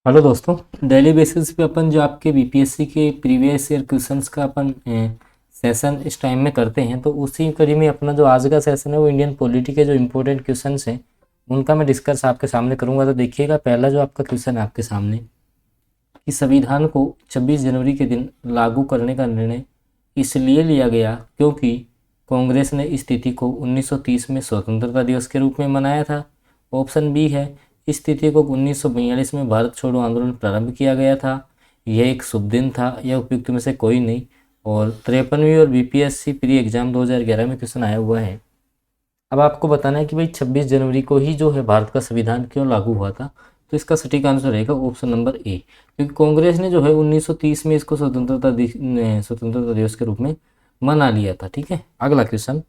Hello दोस्तों। Daily basis पे अपन जो आपके बीपीएससी के प्रीवियस ईयर क्वेश्चंस का अपन सेशन इस टाइम में करते हैं, तो उसी कड़ी में अपना जो आज का सेशन है वो इंडियन पॉलिटी के जो इम्पोर्टेंट क्वेश्चंस हैं उनका मैं डिस्कस आपके सामने करूंगा। तो देखिएगा, पहला जो आपका क्वेश्चन है आपके सामने कि संविधान को 26 जनवरी के दिन लागू करने का निर्णय इसलिए लिया गया क्योंकि कांग्रेस ने इस तिथि को 1930 में स्वतंत्रता दिवस के रूप में मनाया था। ऑप्शन बी है, इस तिथि को 1942 में भारत छोड़ो आंदोलन प्रारंभ किया गया था। यह एक शुभ दिन था। यह उपयुक्त में से कोई नहीं। और 53वीं और बीपीएससी प्री एग्जाम 2011 में क्वेश्चन आया हुआ है। अब आपको बताना है कि भाई 26 जनवरी को ही जो है भारत का संविधान क्यों लागू हुआ था। तो इसका सटीक आंसर रहेगा ऑप्शन नंबर ए, क्योंकि कांग्रेस ने जो है 1930 में इसको स्वतंत्रता दिवस के रूप में मना लिया था। ठीक है, अगला क्वेश्चन,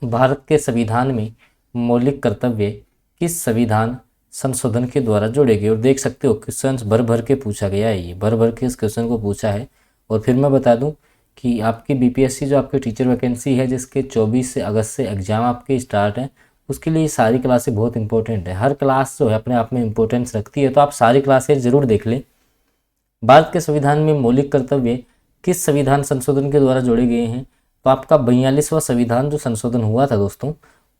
भारत के संविधान में मौलिक कर्तव्य किस संविधान संशोधन के द्वारा जोड़े गए। और देख सकते हो क्वेश्चन भर भर के पूछा गया है, ये भर भर के इस क्वेश्चन को पूछा है। और फिर मैं बता दूं कि आपकी बीपीएससी जो आपकी टीचर वैकेंसी है जिसके 24 से अगस्त से एग्जाम आपके स्टार्ट हैं, उसके लिए सारी क्लासें बहुत इंपॉर्टेंट है। हर क्लास जो है अपने आप में इंपॉर्टेंस रखती है, तो आप सारी क्लासेज जरूर देख लें। भारत के संविधान में मौलिक कर्तव्य किस संविधान संशोधन के द्वारा जोड़े गए हैं। तो आपका 42वां संविधान जो संशोधन हुआ था दोस्तों,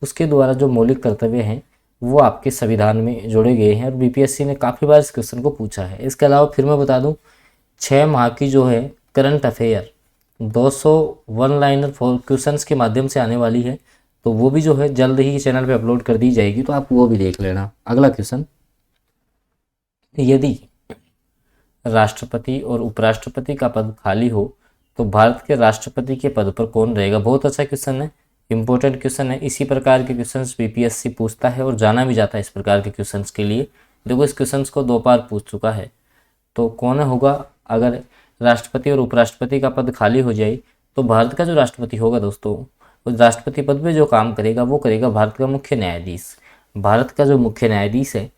उसके द्वारा जो मौलिक कर्तव्य हैं वो आपके संविधान में जोड़े गए हैं। और बीपीएससी ने काफ़ी बार इस क्वेश्चन को पूछा है। इसके अलावा फिर मैं बता दूं, 6 माह की जो है current affair 200 one liner questions के माध्यम से आने वाली है, तो वो भी जो है जल्द ही चैनल पे अपलोड कर दी जाएगी, तो आप वो भी देख लेना। अगला क्वेश्चन, यदि राष्ट्रपति और उपराष्ट्रपति का पद खाली हो तो भारत के राष्ट्रपति के पद पर कौन रहेगा। बहुत अच्छा क्वेश्चन है, इंपॉर्टेंट क्वेश्चन है। इसी प्रकार के क्वेश्चंस बीपीएससी पूछता है और जाना भी जाता है इस प्रकार के क्वेश्चंस के लिए। देखो, इस क्वेश्चंस को 2 बार पूछ चुका है। तो कौन होगा अगर राष्ट्रपति और उपराष्ट्रपति का पद खाली हो जाए, तो भारत का जो राष्ट्रपति होगा दोस्तों, उस राष्ट्रपति पद पे जो काम करेगा वो करेगा भारत का मुख्य न्यायाधीश। भारत का जो मुख्य न्यायाधीश है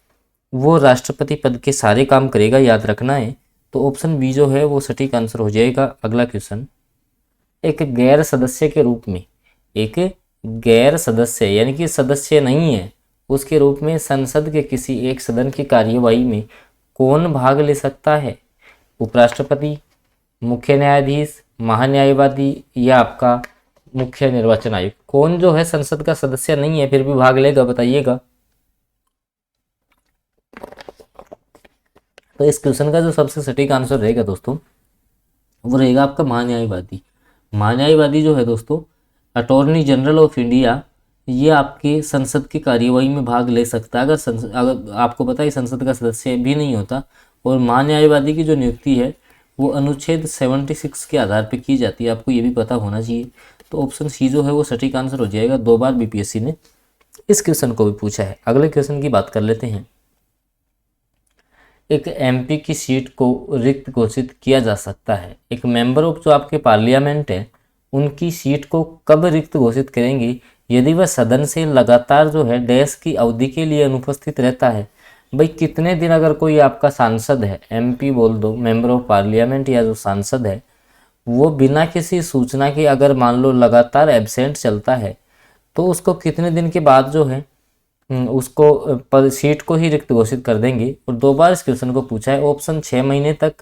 वो राष्ट्रपति पद के सारे काम करेगा, याद रखना है। तो ऑप्शन बी जो है वो सटीक आंसर हो जाएगा। अगला क्वेश्चन, एक गैर सदस्य के रूप में, एक गैर सदस्य यानी कि सदस्य नहीं है उसके रूप में संसद के किसी एक सदन की कार्यवाही में कौन भाग ले सकता है। उपराष्ट्रपति, मुख्य न्यायाधीश, महान्यायवादी या आपका मुख्य निर्वाचन आयुक्त। कौन जो है संसद का सदस्य नहीं है फिर भी भाग लेगा, बताइएगा। तो इस क्वेश्चन का जो सबसे सटीक आंसर रहेगा दोस्तों वो रहेगा आपका महान्यायवादी। महान्यायवादी जो है दोस्तों अटॉर्नी जनरल ऑफ इंडिया, ये आपके संसद की कार्यवाही में भाग ले सकता है अगर आपको पता है संसद का सदस्य भी नहीं होता। और महान्यायवादी की जो नियुक्ति है वो अनुच्छेद 76 के आधार पर की जाती है, आपको ये भी पता होना चाहिए। तो ऑप्शन सी जो है वो सटीक आंसर हो जाएगा। 2 बार बीपीएससी ने इस क्वेश्चन को भी पूछा है। अगले क्वेश्चन की बात कर लेते हैं, एक एमपी की सीट को रिक्त घोषित किया जा सकता है। एक मेंबर ऑफ जो आपके पार्लियामेंट है उनकी सीट को कब रिक्त घोषित करेंगे, यदि वह सदन से लगातार जो है डैश की अवधि के लिए अनुपस्थित रहता है। भाई कितने दिन अगर कोई आपका सांसद है, एमपी बोल दो, मेंबर ऑफ पार्लियामेंट या जो सांसद है, वो बिना किसी सूचना के अगर मान लो लगातार एब्सेंट चलता है तो उसको कितने दिन के बाद जो है उसको पद सीट को ही रिक्त घोषित कर देंगे। और 2 बार इस क्वेश्चन को पूछा है। ऑप्शन 6 महीने तक,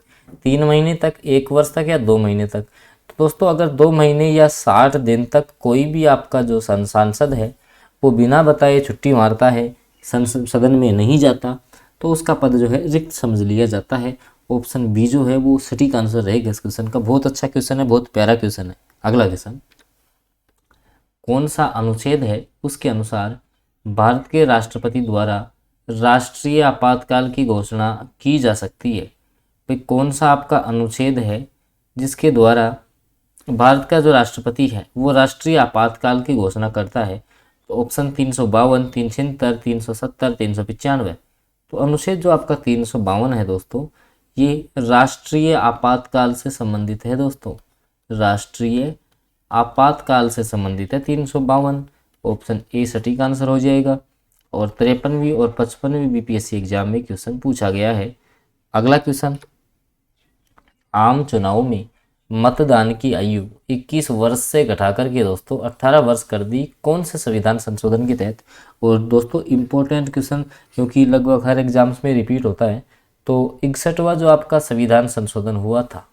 3 महीने तक, 1 वर्ष तक या 2 महीने तक। तो दोस्तों अगर 2 महीने या 60 दिन तक कोई भी आपका जो सांसद है वो बिना बताए छुट्टी मारता है, सदन में नहीं जाता, तो उसका पद जो है रिक्त समझ लिया जाता है। ऑप्शन बी जो है वो सटीक आंसर रहेगा इस क्वेश्चन का। बहुत अच्छा क्वेश्चन है, बहुत प्यारा क्वेश्चन है। अगला क्वेश्चन, कौन सा अनुच्छेद है उसके अनुसार भारत के राष्ट्रपति द्वारा राष्ट्रीय आपातकाल की घोषणा की जा सकती है। भाई कौन सा आपका अनुच्छेद है जिसके द्वारा भारत का जो राष्ट्रपति है वो राष्ट्रीय आपातकाल की घोषणा करता है। तो ऑप्शन 352, 376, 370, 395। तो अनुच्छेद जो आपका 352 है दोस्तों, ये राष्ट्रीय आपातकाल से संबंधित है दोस्तों, राष्ट्रीय आपातकाल से संबंधित है 352। ऑप्शन ए सटीक आंसर हो जाएगा। और 53वीं और 55वीं बीपीएससी एग्जाम में क्वेश्चन पूछा गया है। अगला क्वेश्चन, आम चुनाव में मतदान की आयु 21 वर्ष से घटा करके दोस्तों 18 वर्ष कर दी, कौन से संविधान संशोधन के तहत। और दोस्तों इम्पोर्टेंट क्वेश्चन, क्योंकि लगभग हर एग्जाम्स में रिपीट होता है, तो 61वां जो आपका संविधान संशोधन हुआ था,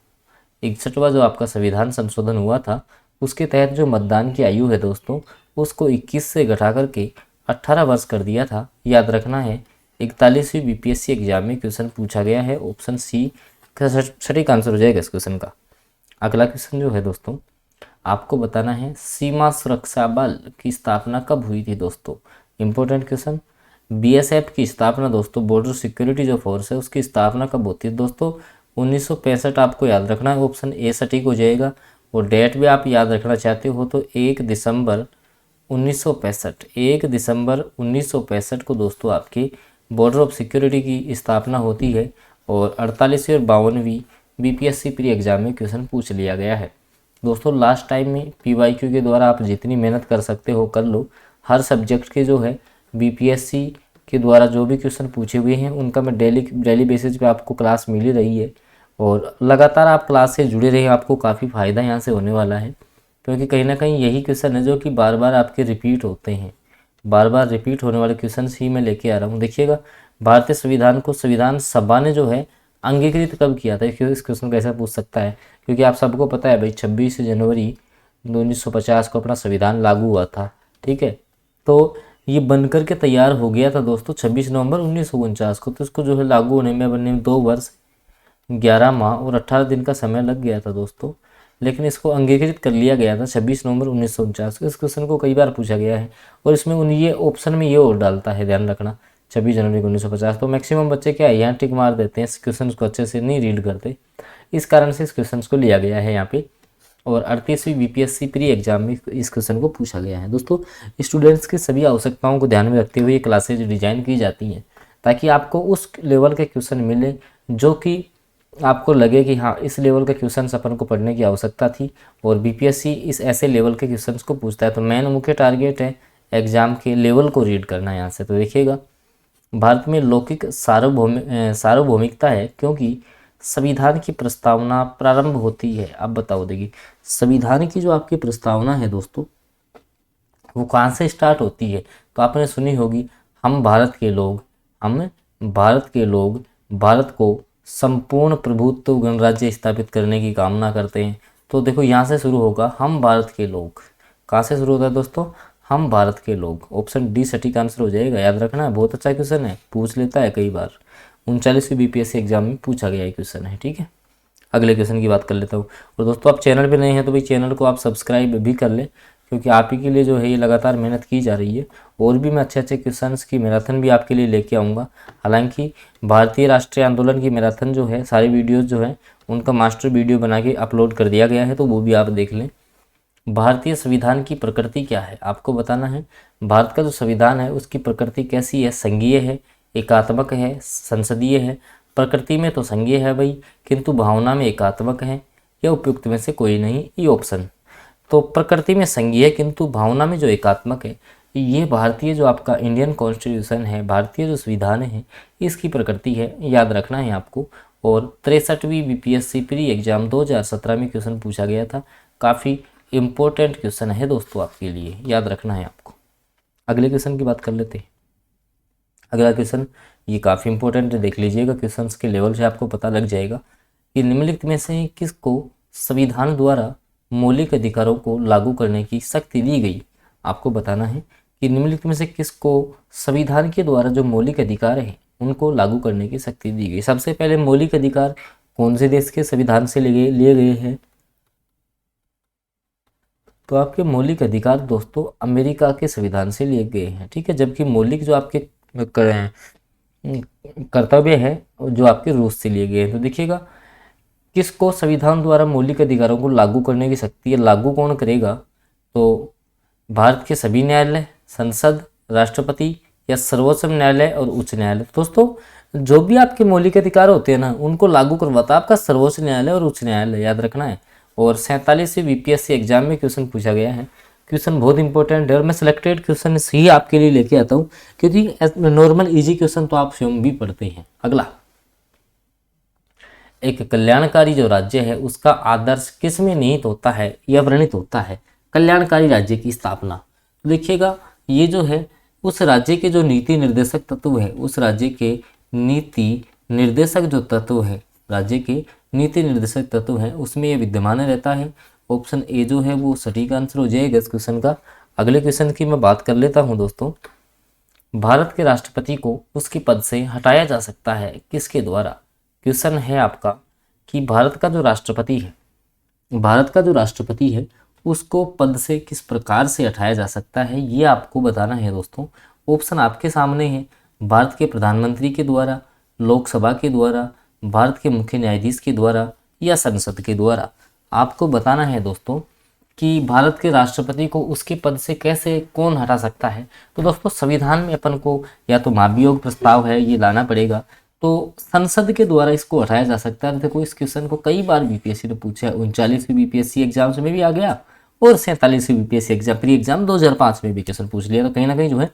61वां जो आपका संविधान संशोधन हुआ था, उसके तहत जो मतदान की आयु है दोस्तों, उसको 21 से घटा करके 18 वर्ष कर दिया था। याद रखना है, 41वीं बीपीएससी एग्जाम में क्वेश्चन पूछा गया है। ऑप्शन सी का सटीक आंसर हो जाएगा इस क्वेश्चन का। अगला क्वेश्चन जो है दोस्तों, आपको बताना है सीमा सुरक्षा बल की स्थापना कब हुई थी दोस्तों। Important question. बीएसएफ की स्थापना दोस्तों, बॉर्डर सिक्योरिटी जो फोर्स है, उसकी स्थापना कब होती है दोस्तों। 1965 आपको याद रखना है, ऑप्शन ए सटीक हो जाएगा। और डेट भी आप याद रखना चाहते हो तो 1 दिसंबर 1965, 1 दिसंबर 1965 को दोस्तों आपकी बॉर्डर ऑफ सिक्योरिटी की स्थापना होती है। और 48वीं और 52वीं बीपीएससी प्री एग्जाम में क्वेश्चन पूछ लिया गया है दोस्तों। लास्ट टाइम में पीवाईक्यू के द्वारा आप जितनी मेहनत कर सकते हो कर लो। हर सब्जेक्ट के जो है बीपीएससी के द्वारा जो भी क्वेश्चन पूछे हुए हैं उनका मैं डेली बेसिस पे आपको क्लास मिल ही रही है। और लगातार आप क्लास से जुड़े रहे, आपको काफ़ी फ़ायदा यहाँ से होने वाला है, क्योंकि कहीं ना कहीं यही क्वेश्चन है जो कि बार बार आपके रिपीट होते हैं। बार बार रिपीट होने वाले क्वेश्चन ही मैं लेके आ रहा हूँ। देखिएगा, भारतीय संविधान को संविधान सभा ने जो है अंगीकृत कब किया था, इस क्वेश्चन को ऐसा पूछ सकता है, क्योंकि आप सबको पता है भाई 26 जनवरी 1950 को अपना संविधान लागू हुआ था। ठीक है, तो ये बनकर के तैयार हो गया था दोस्तों 26 नवंबर 1949 को। तो इसको जो है लागू होने में बनने में 2 वर्ष 11 माह और 18 दिन का समय लग गया था दोस्तों, लेकिन इसको अंगीकृत कर लिया गया था 26 नवंबर 1949 को। इस क्वेश्चन को कई बार पूछा गया है और इसमें ये ऑप्शन में ये और डालता है, ध्यान रखना, 26 जनवरी 1950। तो मैक्सिमम बच्चे क्या है, यहाँ टिक मार देते हैं, इस क्वेश्चन को अच्छे से नहीं रीड करते, इस कारण से इस क्वेश्चन को लिया गया है यहाँ पे। और 38वीं बीपीएससी प्री एग्जाम में इस क्वेश्चन को पूछा गया है दोस्तों। स्टूडेंट्स की सभी आवश्यकताओं को ध्यान में रखते हुए ये क्लासेज डिजाइन की जाती हैं, ताकि आपको उस लेवल के क्वेश्चन मिले जो कि आपको लगे कि हाँ, इस लेवल के क्वेश्चन अपन को पढ़ने की आवश्यकता थी और बीपीएससी इस ऐसे लेवल के क्वेश्चंस को पूछता है। तो मेन मुख्य टारगेट है एग्जाम के लेवल को रीड करना यहाँ से। तो देखिएगा, भारत में लौकिक सार्वभौमिकता है क्योंकि संविधान की प्रस्तावना प्रारंभ होती है। अब बताओ, देखिए संविधान की जो आपकी प्रस्तावना है दोस्तों, वो कहाँ से स्टार्ट होती है। तो आपने सुनी होगी, हम भारत के लोग भारत को संपूर्ण प्रभुत्व गणराज्य स्थापित करने की कामना करते हैं। तो देखो यहाँ से शुरू होगा, हम भारत के लोग। कहाँ से शुरू होता है दोस्तों, हम भारत के लोग। ऑप्शन डी सटीक आंसर हो जाएगा। याद रखना है, बहुत अच्छा क्वेश्चन है, पूछ लेता है कई बार, 39वीं बीपीएससी एग्जाम में पूछा गया क्वेश्चन है। ठीक है, अगले क्वेश्चन की बात कर लेता हूँ। और दोस्तों, आप चैनल पे नए हैं तो भाई चैनल को आप सब्सक्राइब भी कर लें, क्योंकि आप ही के लिए जो है ये लगातार मेहनत की जा रही है। और भी मैं अच्छे अच्छे क्वेश्चंस की मैराथन भी आपके लिए लेके आऊँगा। हालांकि भारतीय राष्ट्रीय आंदोलन की मैराथन जो है, सारी वीडियोज़ जो है उनका मास्टर वीडियो बना के अपलोड कर दिया गया है, तो वो भी आप देख लें। भारतीय संविधान की प्रकृति क्या है, आपको बताना है। भारत का जो संविधान है उसकी प्रकृति कैसी है, संघीय है, एकात्मक है, संसदीय है। प्रकृति में तो संघीय है भाई, किंतु भावना में एकात्मक है, या उपयुक्त में से कोई नहीं, ये ऑप्शन। तो प्रकृति में संघीय है किंतु भावना में जो एकात्मक है, ये भारतीय जो आपका इंडियन कॉन्स्टिट्यूशन है, भारतीय जो संविधान है, इसकी प्रकृति है। याद रखना है आपको। और 63वीं बीपीएससी प्री एग्जाम 2017 में क्वेश्चन पूछा गया था। काफ़ी इम्पोर्टेंट क्वेश्चन है दोस्तों आपके लिए, याद रखना है आपको। अगले क्वेश्चन की बात कर लेते हैं। अगला क्वेश्चन ये काफ़ी इंपॉर्टेंट है, देख लीजिएगा, क्वेश्चंस के लेवल से आपको पता लग जाएगा कि निम्नलिखित में से किसको संविधान द्वारा मौलिक अधिकारों को लागू करने की शक्ति दी गई। आपको बताना है कि निम्नलिखित में से किसको संविधान के द्वारा जो मौलिक अधिकार हैं उनको लागू करने की शक्ति दी गई। सबसे पहले मौलिक अधिकार कौन से देश के संविधान से लिए गए हैं, तो आपके मौलिक अधिकार दोस्तों अमेरिका के संविधान से लिए गए हैं। ठीक है, जबकि मौलिक जो आपके कर्तव्य है जो आपके रूस से लिए गए हैं। तो देखिएगा, किसको संविधान द्वारा मौलिक अधिकारों को लागू करने की शक्ति है, लागू कौन करेगा, तो भारत के सभी न्यायालय, संसद, राष्ट्रपति, या सर्वोच्च न्यायालय और उच्च न्यायालय। दोस्तों, जो भी आपके मौलिक अधिकार होते हैं ना, उनको लागू करवाता आपका सर्वोच्च न्यायालय और उच्च न्यायालय, याद रखना है। और 47वीं बीपीएससी एग्जाम में क्वेश्चन पूछा गया है। क्वेश्चन बहुत इंपॉर्टेंट है और मैं सिलेक्टेड क्वेश्चन ही आपके लिए लेके आता हूँ, क्योंकि नॉर्मल इजी क्वेश्चन तो आप स्वयं भी पढ़ते हैं। अगला, एक कल्याणकारी जो राज्य है उसका आदर्श किस में निहित होता है या वर्णित होता है? कल्याणकारी राज्य की स्थापना। तो देखिएगा ये जो है उस राज्य के जो नीति निर्देशक तत्व है, उस राज्य के नीति निर्देशक जो तत्व है, राज्य के नीति निर्देशक तत्व है उसमें ये विद्यमान रहता है। ऑप्शन ए जो है वो सटीक आंसर हो जाएगा इस क्वेश्चन का। अगले क्वेश्चन की मैं बात कर लेता हूँ दोस्तों। भारत के राष्ट्रपति को उसके पद से हटाया जा सकता है किसके द्वारा? क्वेश्चन है आपका कि भारत का जो राष्ट्रपति है उसको पद से किस प्रकार से हटाया जा सकता है, ये आपको बताना है दोस्तों। ऑप्शन आपके सामने है, भारत के प्रधानमंत्री के द्वारा, लोकसभा के द्वारा, भारत के मुख्य न्यायाधीश के द्वारा या संसद के द्वारा। आपको बताना है दोस्तों कि भारत के राष्ट्रपति को उसके पद से कैसे कौन हटा सकता है। तो दोस्तों संविधान में अपन को या तो महाभियोग प्रस्ताव है ये लाना पड़ेगा, तो संसद के द्वारा इसको हटाया जा सकता है। देखो इस क्वेश्चन को कई बार बीपीएससी ने पूछा है, 39वीं बीपीएससी एग्जाम्स में भी आ गया और 47वीं बीपीएससी एग्जाम प्री एग्जाम 2005 में भी क्वेश्चन पूछ लिया। तो कहीं ना कहीं जो है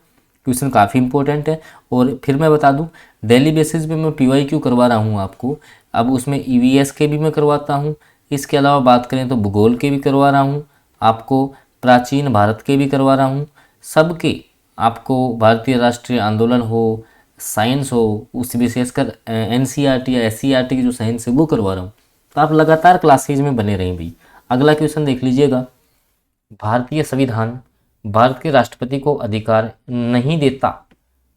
क्वेश्चन काफ़ी इंपॉर्टेंट है। और फिर मैं बता दूं डेली बेसिस पे मैं PYQ करवा रहा हूं आपको। अब उसमें EVS के भी मैं करवाता हूं, इसके अलावा बात करें तो भूगोल के भी करवा रहा हूं, आपको प्राचीन भारत के भी करवा रहा हूं। सबके आपको भारतीय राष्ट्रीय आंदोलन हो, साइंस हो, उस विशेषकर NCERT या SCERT की जो साइंस है वो करवा रहा हूँ। तो आप लगातार क्लासेज में बने रहें भाई। अगला क्वेश्चन देख लीजिएगा। भारतीय संविधान भारत के राष्ट्रपति को अधिकार नहीं देता।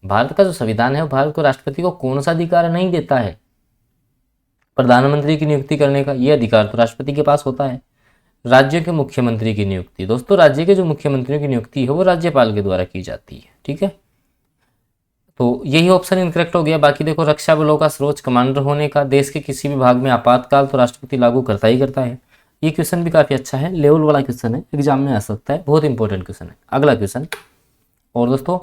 भारत का जो संविधान है वो भारत को राष्ट्रपति को कौन सा अधिकार नहीं देता है? प्रधानमंत्री की नियुक्ति करने का ये अधिकार तो राष्ट्रपति के पास होता है। राज्य के मुख्यमंत्री की नियुक्ति, दोस्तों राज्य के जो मुख्यमंत्रियों की नियुक्ति है वो राज्यपाल के द्वारा की जाती है। ठीक है, तो यही ऑप्शन इनकरेक्ट हो गया। बाकी देखो रक्षा बलों का सर्वोच्च कमांडर होने का, देश के किसी भी भाग में आपातकाल तो राष्ट्रपति लागू करता ही करता है। ये क्वेश्चन भी काफ़ी अच्छा है, लेवल वाला क्वेश्चन है, एग्जाम में आ सकता है, बहुत इंपॉर्टेंट क्वेश्चन है। अगला क्वेश्चन, और दोस्तों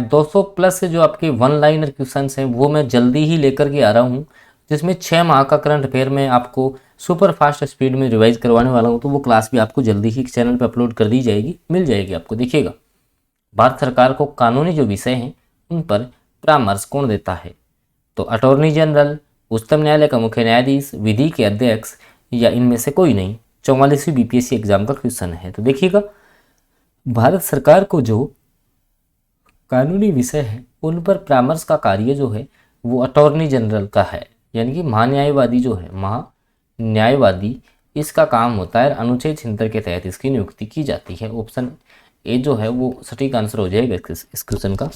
200 प्लस जो आपके 1 लाइनर क्वेश्चन हैं वो मैं जल्दी ही लेकर के आ रहा हूँ, जिसमें 6 माह का करंट अफेयर में आपको सुपर फास्ट स्पीड में रिवाइज करवाने वाला हूँ। तो वो क्लास भी आपको जल्दी ही चैनल पर अपलोड कर दी जाएगी, मिल जाएगी आपको। देखिएगा भारत सरकार को कानूनी जो विषय हैं उन पर परामर्श कौन देता है? तो अटॉर्नी जनरल, उच्चतम न्यायालय का मुख्य न्यायाधीश, विधि के अध्यक्ष या इनमें से कोई नहीं। 44वीं बीपीएससी एग्जाम का क्वेश्चन है। तो देखिएगा भारत सरकार को जो कानूनी विषय है उन पर परामर्श का कार्य जो है वो अटॉर्नी जनरल का है, यानी कि महान्यायवादी जो है, महान्यायवादी इसका काम होता है। अनुच्छेद 76 के तहत इसकी नियुक्ति की जाती है। ऑप्शन ए जो है वो सटीक आंसर हो जाएगा इस क्वेश्चन का।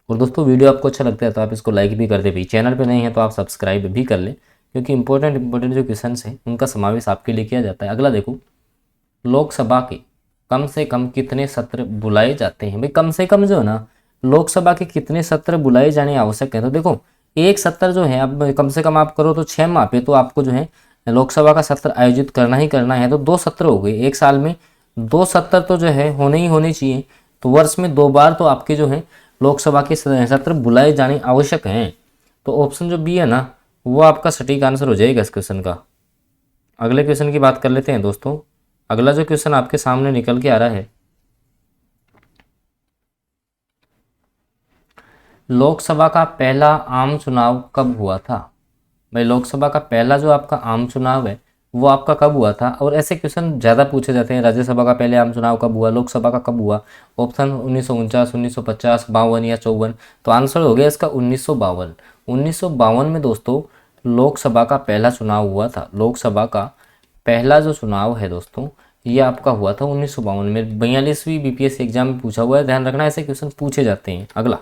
और दोस्तों वीडियो आपको अच्छा लगता है तो आप इसको लाइक भी कर दे भाई। चैनल पे नहीं है तो आप सब्सक्राइब भी कर ले, क्योंकि इंपॉर्टेंट जो क्वेश्चन हैं उनका समावेश आपके लिए किया जाता है। अगला देखो, लोकसभा के कम से कम कितने सत्र बुलाए जाते हैं? भाई कम से कम जो है ना, लोकसभा के कितने सत्र बुलाए जाने आवश्यक है? तो देखो एक सत्र जो है अब कम से कम आप करो तो 6 माह पे तो आपको जो है लोकसभा का सत्र आयोजित करना ही करना है। तो 2 सत्र हो गए, एक साल में 2 सत्र तो जो है होने चाहिए। तो वर्ष में 2 बार तो आपके जो है लोकसभा के सत्र बुलाए जाने आवश्यक हैं। तो ऑप्शन जो बी है ना वो आपका सटीक आंसर हो जाएगा इस क्वेश्चन का। अगले क्वेश्चन की बात कर लेते हैं दोस्तों। अगला जो क्वेश्चन आपके सामने निकल के आ रहा है, लोकसभा का पहला आम चुनाव कब हुआ था? भाई लोकसभा का पहला जो आपका आम चुनाव है वो आपका कब हुआ था? और ऐसे क्वेश्चन ज़्यादा पूछे जाते हैं, राज्यसभा का पहले आम चुनाव कब हुआ, लोकसभा का कब हुआ? ऑप्शन 1949, 1950, 52 या 54। तो आंसर हो गया इसका 1952। 1952 में दोस्तों लोकसभा का पहला चुनाव हुआ था। लोकसभा का पहला जो चुनाव है दोस्तों ये आपका हुआ था 1952 में। 42वीं बीपीएससी एग्जाम में पूछा हुआ है, ध्यान रखना ऐसे क्वेश्चन पूछे जाते हैं। अगला,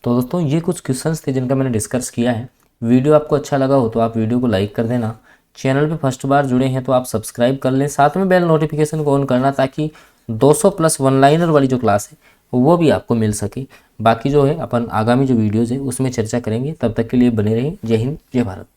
तो दोस्तों ये कुछ क्वेश्चंस थे जिनका मैंने डिस्कस किया है। वीडियो आपको अच्छा लगा हो तो आप वीडियो को लाइक कर देना। चैनल पे फर्स्ट बार जुड़े हैं तो आप सब्सक्राइब कर लें, साथ में बेल नोटिफिकेशन को ऑन करना ताकि 200 प्लस 1 लाइनर वाली जो क्लास है वो भी आपको मिल सके। बाकी जो है अपन आगामी जो वीडियोज़ है उसमें चर्चा करेंगे। तब तक के लिए बने रहें। जय हिंद, जय भारत।